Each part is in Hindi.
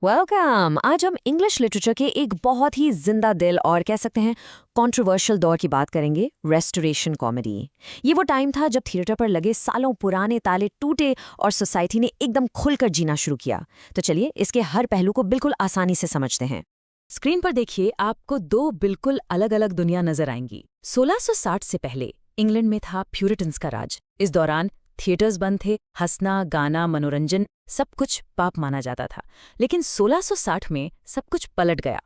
वेलकम। आज हम इंग्लिश लिटरेचर के एक बहुत ही जिंदा दिल और कह सकते हैं कंट्रोवर्शियल दौर की बात करेंगे, रेस्टोरेशन कॉमेडी। ये वो टाइम था जब थिएटर पर लगे सालों पुराने ताले टूटे और सोसाइटी ने एकदम खुलकर जीना शुरू किया। तो चलिए इसके हर पहलू को बिल्कुल आसानी से समझते हैं। स्क्रीन पर देखिए, आपको दो बिल्कुल अलग अलग दुनिया नजर आएंगी। 1660 से पहले इंग्लैंड में था प्यूरिटन्स का राज। इस दौरान थिएटर्स बंद थे, हंसना, गाना, मनोरंजन सब कुछ पाप माना जाता था। लेकिन 1660 में सब कुछ पलट गया।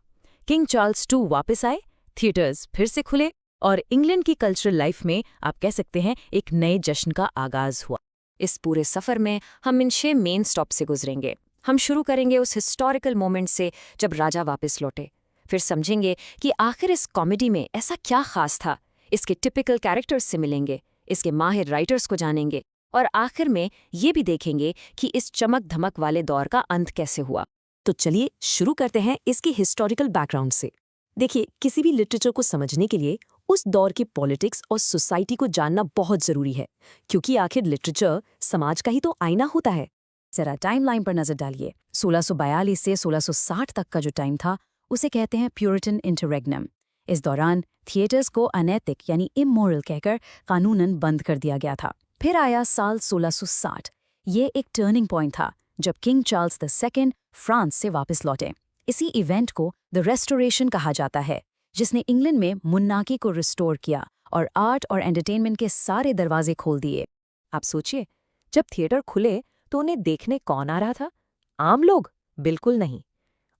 किंग चार्ल्स II वापस आए, थिएटर्स फिर से खुले और इंग्लैंड की कल्चरल लाइफ में आप कह सकते हैं एक नए जश्न का आगाज हुआ। इस पूरे सफर में हम इन 6 मेन स्टॉप से गुजरेंगे। हम शुरू करेंगे उस हिस्टोरिकल मोमेंट से जब राजा वापस लौटे। फिर समझेंगे कि आखिर इस कॉमेडी में ऐसा क्या खास था। इसके टिपिकल कैरेक्टर्स से मिलेंगे, इसके माहिर राइटर्स को जानेंगे और आखिर में ये भी देखेंगे कि इस चमक धमक वाले दौर का अंत कैसे हुआ। तो चलिए शुरू करते हैं इसकी हिस्टोरिकल बैकग्राउंड से। देखिए, किसी भी लिटरेचर को समझने के लिए उस दौर की पॉलिटिक्स और सोसाइटी को जानना बहुत जरूरी है, क्योंकि आखिर लिटरेचर समाज का ही तो आईना होता है। जरा टाइमलाइन पर नजर डालिए। 1642 से 1660 तक का जो टाइम था उसे कहते हैं प्यूरिटन इंटररेग्नम। इस दौरान थिएटर्स को अनैतिक यानी इमोरल कहकर कानूनन बंद कर दिया गया था। फिर आया साल 1660। ये एक टर्निंग पॉइंट था जब किंग चार्ल्स II फ्रांस से वापस लौटे। इसी इवेंट को द रेस्टोरेशन कहा जाता है, जिसने इंग्लैंड में मुन्नाकी को रिस्टोर किया और आर्ट और एंटरटेनमेंट के सारे दरवाजे खोल दिए। आप सोचिए, जब थिएटर खुले तो उन्हें देखने कौन आ रहा था? आम लोग? बिल्कुल नहीं।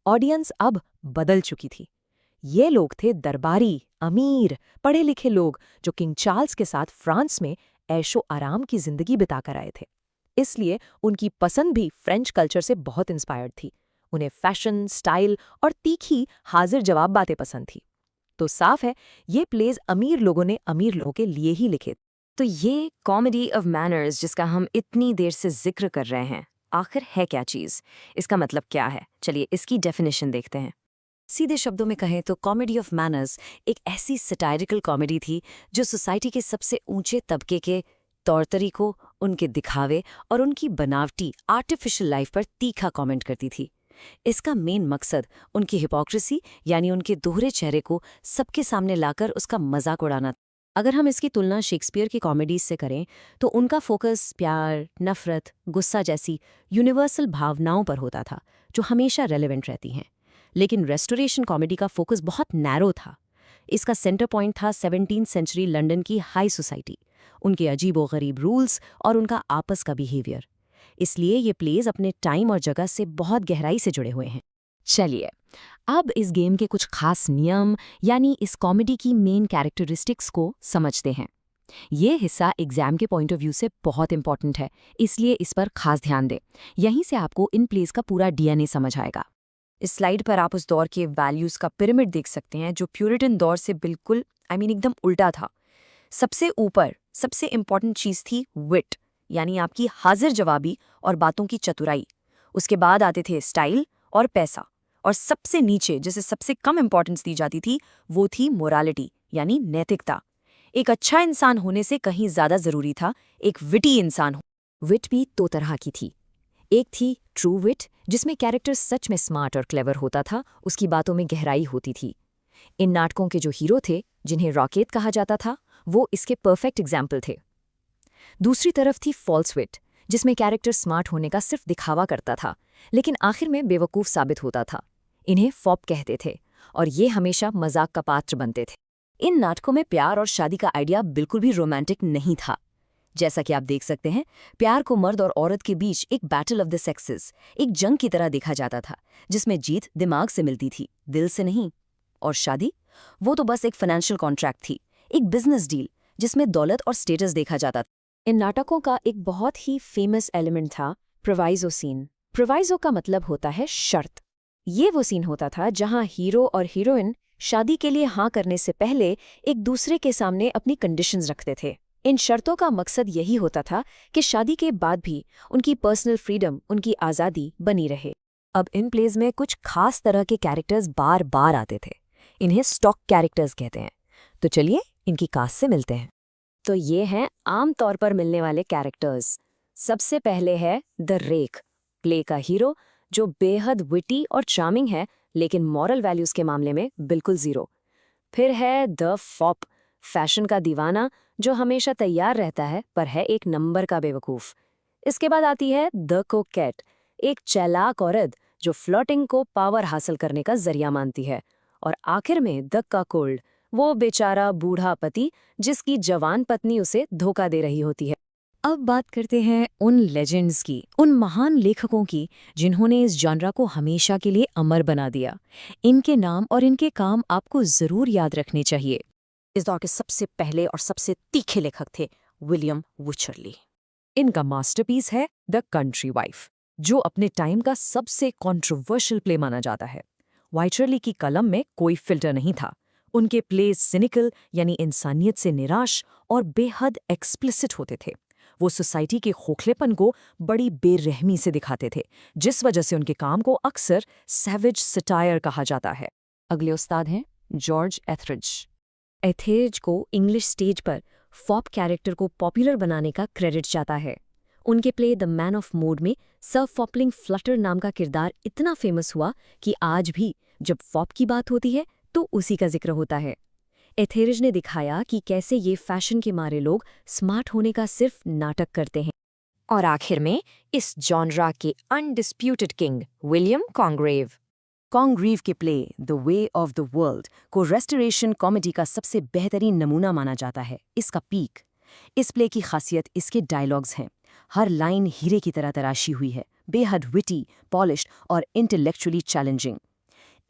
ऑडियंस अब बदल चुकी थी। ये लोग थे दरबारी, अमीर, पढ़े लिखे लोग जो किंग चार्ल्स के साथ फ्रांस में ऐशो आराम की जिंदगी बिताकर आए थे। इसलिए उनकी पसंद भी फ्रेंच कल्चर से बहुत इंस्पायर्ड थी। उन्हें फैशन, स्टाइल और तीखी हाजिर जवाब बातें पसंद थी। तो साफ है, ये प्लेज अमीर लोगों ने अमीर लोगों के लिए ही लिखे। तो ये कॉमेडी ऑफ मैनर्स जिसका हम इतनी देर से जिक्र कर रहे हैं, आखिर है क्या चीज़? इसका मतलब क्या है? चलिए इसकी डेफिनेशन देखते हैं। सीधे शब्दों में कहें तो कॉमेडी ऑफ मैनर्स एक ऐसी सटायरिकल कॉमेडी थी जो सोसाइटी के सबसे ऊंचे तबके के तौर तरीकों, उनके दिखावे और उनकी बनावटी आर्टिफिशियल लाइफ पर तीखा कमेंट करती थी। इसका मेन मकसद उनकी हिपोक्रेसी यानी उनके दोहरे चेहरे को सबके सामने लाकर उसका मजाक उड़ाना था। अगर हम इसकी तुलना शेक्सपियर की कॉमेडीज से करें तो उनका फोकस प्यार, नफरत, गुस्सा जैसी यूनिवर्सल भावनाओं पर होता था जो हमेशा रेलेवेंट रहती हैं। लेकिन रेस्टोरेशन कॉमेडी का फोकस बहुत नैरो था। इसका सेंटर पॉइंट था 17वीं सेंचुरी लंदन की हाई सोसाइटी, उनके अजीबोगरीब रूल्स और उनका आपस का बिहेवियर। इसलिए ये प्लेज अपने टाइम और जगह से बहुत गहराई से जुड़े हुए हैं। चलिए अब इस गेम के कुछ खास नियम यानी इस कॉमेडी की मेन कैरेक्टरिस्टिक्स को समझते हैं। ये हिस्सा एग्जाम के पॉइंट ऑफ व्यू से बहुत इंपॉर्टेंट है, इसलिए इस पर खास ध्यान दें। यहीं से आपको इन प्लेज का पूरा डीएनए समझ आएगा। इस स्लाइड पर आप उस दौर के वैल्यूज का पिरामिड देख सकते हैं जो प्यूरिटन दौर से बिल्कुल एकदम उल्टा था। सबसे ऊपर सबसे इंपॉर्टेंट चीज थी विट, यानी आपकी हाजिर जवाबी और बातों की चतुराई। उसके बाद आते थे स्टाइल और पैसा, और सबसे नीचे जिसे सबसे कम इंपॉर्टेंस दी जाती थी वो थी मोरालिटी यानी नैतिकता। एक अच्छा इंसान होने से कहीं ज्यादा जरूरी था एक विटी इंसान हो। विट भी दो तरह की थी। एक थी ट्रू विट, जिसमें कैरेक्टर सच में स्मार्ट और क्लेवर होता था, उसकी बातों में गहराई होती थी। इन नाटकों के जो हीरो थे, जिन्हें रॉकेट कहा जाता था, वो इसके परफेक्ट एग्जाम्पल थे। दूसरी तरफ थी फॉल्स विट, जिसमें कैरेक्टर स्मार्ट होने का सिर्फ दिखावा करता था, लेकिन आखिर में बेवकूफ़ साबित होता था। इन्हें फॉप कहते थे और ये हमेशा मजाक का पात्र बनते थे। इन नाटकों में प्यार और शादी का आइडिया बिल्कुल भी रोमांटिक नहीं था। जैसा कि आप देख सकते हैं, प्यार को मर्द और औरत के बीच एक बैटल ऑफ द सेक्सेस, एक जंग की तरह देखा जाता था, जिसमें जीत दिमाग से मिलती थी, दिल से नहीं। और शादी, वो तो बस एक फाइनेंशियल कॉन्ट्रैक्ट थी, एक बिजनेस डील जिसमें दौलत और स्टेटस देखा जाता था। इन नाटकों का एक बहुत ही फेमस एलिमेंट था प्रोवाइजो सीन। प्रोवाइजो का मतलब होता है शर्त। ये वो सीन होता था जहां हीरो और हीरोइन शादी के लिए हाँ करने से पहले एक दूसरे के सामने अपनी कंडीशंस रखते थे। इन शर्तों का मकसद यही होता था कि शादी के बाद भी उनकी पर्सनल फ्रीडम, उनकी आज़ादी बनी रहे। अब इन प्लेज में कुछ खास तरह के कैरेक्टर्स बार बार आते थे। इन्हें स्टॉक कैरेक्टर्स कहते हैं। तो चलिए इनकी कास्ट से मिलते हैं। तो ये हैं आम तौर पर मिलने वाले कैरेक्टर्स। सबसे पहले है द रेक, प्ले का हीरो जो बेहद विटी और चार्मिंग है, लेकिन मॉरल वैल्यूज के मामले में बिल्कुल जीरो। फिर है द फॉप, फैशन का दीवाना जो हमेशा तैयार रहता है पर है एक नंबर का बेवकूफ। इसके बाद आती है द कोकेट, एक चालाक औरत जो फ्लर्टिंग को पावर हासिल करने का जरिया मानती है। और आखिर में द काकोल्ड, वो बेचारा बूढ़ा पति जिसकी जवान पत्नी उसे धोखा दे रही होती है। अब बात करते हैं उन लेजेंड्स की, उन महान लेखकों की जिन्होंने इस जॉनरा को हमेशा के लिए अमर बना दिया। इनके नाम और इनके काम आपको जरूर याद रखने चाहिए। इस दौर के सबसे पहले और सबसे तीखे लेखक थे विलियम विचरली। इनका मास्टरपीस है द कंट्री वाइफ, जो अपने टाइम का सबसे कंट्रोवर्शियल प्ले माना जाता है। विचरली की कलम में कोई फिल्टर नहीं था। उनके प्लेज सिनिकल यानी इंसानियत से निराश और बेहद एक्सप्लिसिट होते थे। वो सोसाइटी के खोखलेपन को बड़ी बेरहमी से दिखाते थे, जिस वजह से उनके काम को अक्सर सैवेज सटायर कहा जाता है। अगले उस्ताद हैं जॉर्ज एथरिज। एथरिज को इंग्लिश स्टेज पर फॉप कैरेक्टर को पॉपुलर बनाने का क्रेडिट जाता है। उनके play the man of mood में सर फॉपलिंग फ्लटर नाम का किरदार इतना फेमस हुआ कि आज भी जब फॉप की बात होती है तो उसी का जिक्र होता है। एथेरिज ने दिखाया कि कैसे ये फैशन के मारे लोग स्मार्ट होने का सिर्फ नाटक करते हैं। और आखिर में इस जॉनरा के अनडिस्प्यूटेड किंग विलियम कॉन्ग्रेव। कॉन्ग्रीव के play the way of the world को रेस्टोरेशन कॉमेडी का सबसे बेहतरीन नमूना माना जाता है। इसका पीक, इस प्ले की खासियत इसके डायलॉग्स हैं। हर लाइन हीरे की तरह तराशी हुई है, बेहद विटी, पॉलिश्ड और इंटेलेक्चुअली चैलेंजिंग।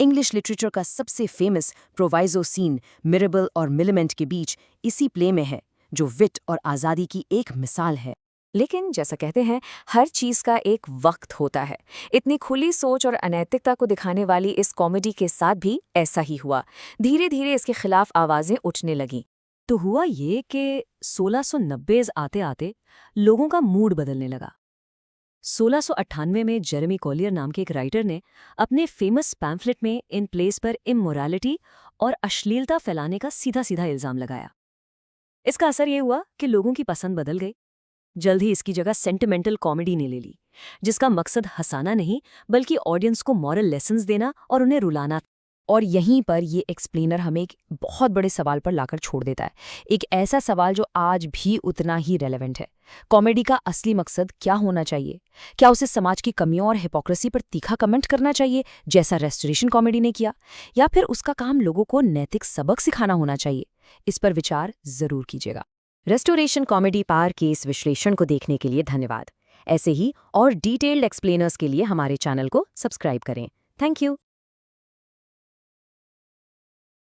इंग्लिश लिटरेचर का सबसे फेमस प्रोवाइजो सीन मिरेबल और मिलिमेंट के बीच इसी प्ले में है, जो विट और आज़ादी की एक मिसाल है। लेकिन जैसा कहते हैं, हर चीज़ का एक वक्त होता है। इतनी खुली सोच और अनैतिकता को दिखाने वाली इस कॉमेडी के साथ भी ऐसा ही हुआ। धीरे धीरे इसके खिलाफ आवाज़ें उठने लगीं। तो हुआ ये कि 1690 आते आते लोगों का मूड बदलने लगा। 1698 में जेरेमी कॉलियर नाम के एक राइटर ने अपने फेमस पैम्फलेट में इन प्लेस पर इमोरालिटी और अश्लीलता फैलाने का सीधा सीधा इल्जाम लगाया। इसका असर ये हुआ कि लोगों की पसंद बदल गई। जल्द ही इसकी जगह सेंटिमेंटल कॉमेडी ने ले ली, जिसका मकसद हंसाना नहीं बल्कि ऑडियंस को मॉरल लेसन्स देना और उन्हें रुलाना। और यहीं पर ये एक्सप्लेनर हमें एक बहुत बड़े सवाल पर लाकर छोड़ देता है, एक ऐसा सवाल जो आज भी उतना ही रेलेवेंट है। कॉमेडी का असली मकसद क्या होना चाहिए? क्या उसे समाज की कमियों और हिपोक्रेसी पर तीखा कमेंट करना चाहिए, जैसा रेस्टोरेशन कॉमेडी ने किया, या फिर उसका काम लोगों को नैतिक सबक सिखाना होना चाहिए? इस पर विचार जरूर कीजिएगा। रेस्टोरेशन कॉमेडी पार के इस विश्लेषण को देखने के लिए धन्यवाद। ऐसे ही और डिटेल्ड एक्सप्लेनर्स के लिए हमारे चैनल को सब्सक्राइब करें। Thank you.